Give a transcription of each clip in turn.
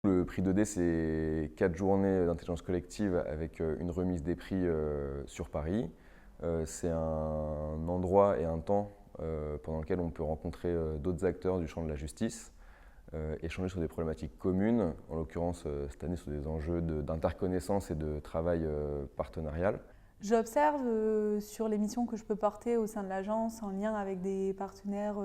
Le prix 2D, c'est 4 journées d'intelligence collective avec une remise des prix sur Paris. C'est un endroit et un temps pendant lequel on peut rencontrer d'autres acteurs du champ de la justice, échanger sur des problématiques communes, en l'occurrence cette année sur des enjeux d'interconnaissance et de travail partenarial. J'observe sur les missions que je peux porter au sein de l'agence en lien avec des partenaires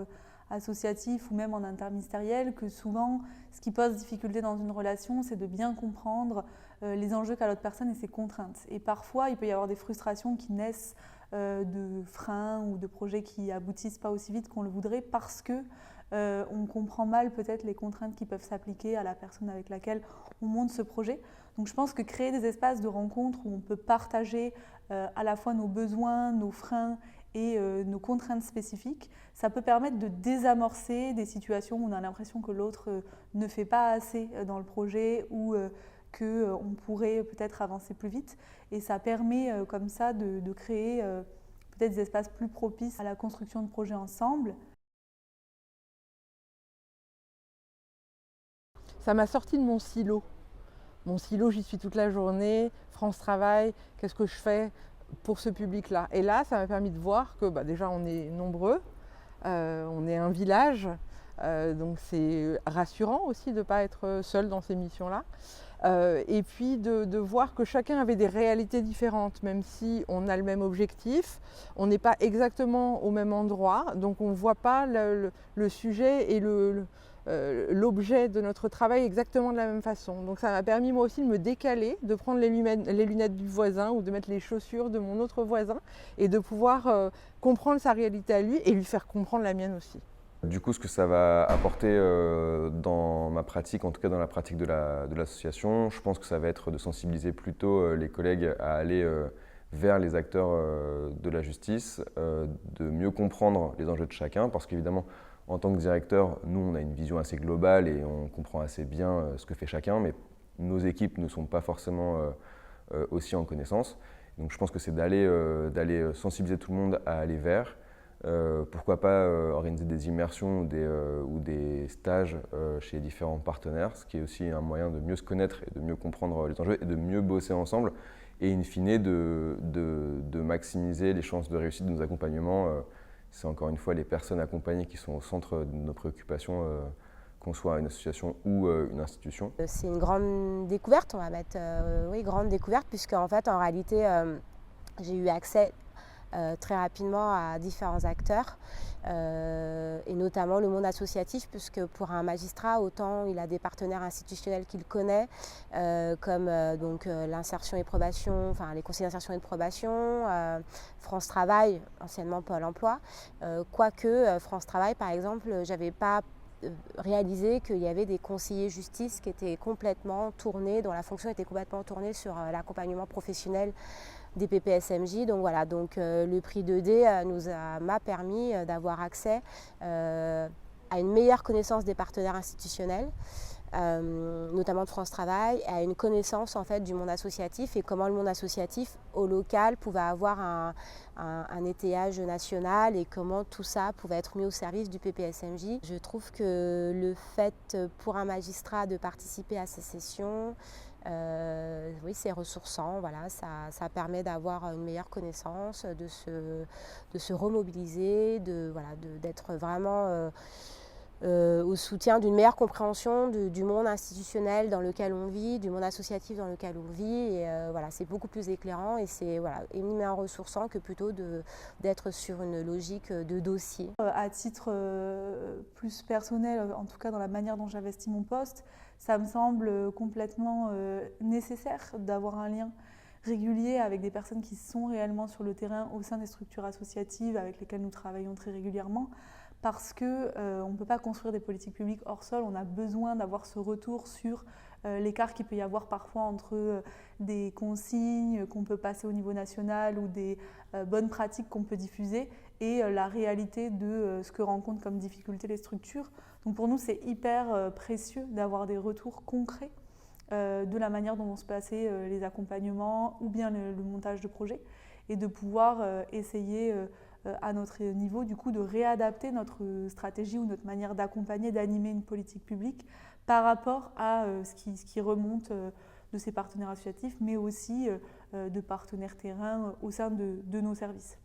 associatifs ou même en interministériel que souvent ce qui pose difficulté dans une relation c'est de bien comprendre les enjeux qu'a l'autre personne et ses contraintes. Et parfois il peut y avoir des frustrations qui naissent de freins ou de projets qui aboutissent pas aussi vite qu'on le voudrait parce que on comprend mal peut-être les contraintes qui peuvent s'appliquer à la personne avec laquelle on monte ce projet. Donc je pense que créer des espaces de rencontre où on peut partager à la fois nos besoins, nos freins et nos contraintes spécifiques, ça peut permettre de désamorcer des situations où on a l'impression que l'autre ne fait pas assez dans le projet ou qu'on pourrait peut-être avancer plus vite. Et ça permet comme ça de créer peut-être des espaces plus propices à la construction de projets ensemble. Ça m'a sorti de mon silo. Mon silo, j'y suis toute la journée, France Travail, qu'est-ce que je fais pour ce public-là? Et là, ça m'a permis de voir que déjà on est nombreux, on est un village, donc c'est rassurant aussi de ne pas être seul dans ces missions-là. Et puis de voir que chacun avait des réalités différentes, même si on a le même objectif, on n'est pas exactement au même endroit, donc on ne voit pas le sujet et l'objet de notre travail exactement de la même façon. Donc ça m'a permis moi aussi de me décaler, de prendre les lunettes du voisin ou de mettre les chaussures de mon autre voisin et de pouvoir comprendre sa réalité à lui et lui faire comprendre la mienne aussi. Du coup, ce que ça va apporter dans ma pratique, en tout cas dans la pratique de l'association, je pense que ça va être de sensibiliser plutôt les collègues à aller vers les acteurs de la justice, de mieux comprendre les enjeux de chacun, parce qu'évidemment, en tant que directeur, nous, on a une vision assez globale et on comprend assez bien ce que fait chacun, mais nos équipes ne sont pas forcément aussi en connaissance. Donc je pense que c'est d'aller sensibiliser tout le monde à aller vers. Pourquoi pas organiser des immersions ou des stages chez les différents partenaires, ce qui est aussi un moyen de mieux se connaître et de mieux comprendre les enjeux et de mieux bosser ensemble et in fine de maximiser les chances de réussite de nos accompagnements. C'est encore une fois les personnes accompagnées qui sont au centre de nos préoccupations, qu'on soit une association ou une institution. C'est une grande découverte, on va mettre, oui, grande découverte, puisque en fait, en réalité, j'ai eu accès très rapidement à différents acteurs, et notamment le monde associatif, puisque pour un magistrat, autant il a des partenaires institutionnels qu'il connaît, comme l'insertion et probation, enfin les conseils d'insertion et de probation, France Travail, anciennement Pôle emploi, quoique France Travail, par exemple, j'avais pas réalisé qu'il y avait des conseillers justice qui étaient complètement tournés, dont la fonction était complètement tournée sur l'accompagnement professionnel des PPSMJ. Donc voilà, le prix 2D m'a permis d'avoir accès à une meilleure connaissance des partenaires institutionnels, notamment de France Travail, à une connaissance en fait du monde associatif et comment le monde associatif au local pouvait avoir un étayage national et comment tout ça pouvait être mis au service du PPSMJ. Je trouve que le fait pour un magistrat de participer à ces sessions, oui, c'est ressourçant, voilà, ça permet d'avoir une meilleure connaissance, de se remobiliser, d'être vraiment au soutien d'une meilleure compréhension du monde institutionnel dans lequel on vit, du monde associatif dans lequel on vit. Et voilà, c'est beaucoup plus éclairant et c'est éminemment ressourçant que plutôt d'être sur une logique de dossier. À titre plus personnel, en tout cas dans la manière dont j'investis mon poste, ça me semble complètement nécessaire d'avoir un lien régulier avec des personnes qui sont réellement sur le terrain au sein des structures associatives avec lesquelles nous travaillons très régulièrement. Parce qu'on ne peut pas construire des politiques publiques hors sol, on a besoin d'avoir ce retour sur l'écart qu'il peut y avoir parfois entre des consignes qu'on peut passer au niveau national ou des bonnes pratiques qu'on peut diffuser et la réalité de ce que rencontrent comme difficulté les structures. Donc pour nous, c'est hyper précieux d'avoir des retours concrets de la manière dont vont se passer les accompagnements ou bien le montage de projets. et de pouvoir essayer à notre niveau du coup de réadapter notre stratégie ou notre manière d'accompagner, d'animer une politique publique par rapport à ce qui remonte de ces partenaires associatifs, mais aussi de partenaires terrain au sein de nos services.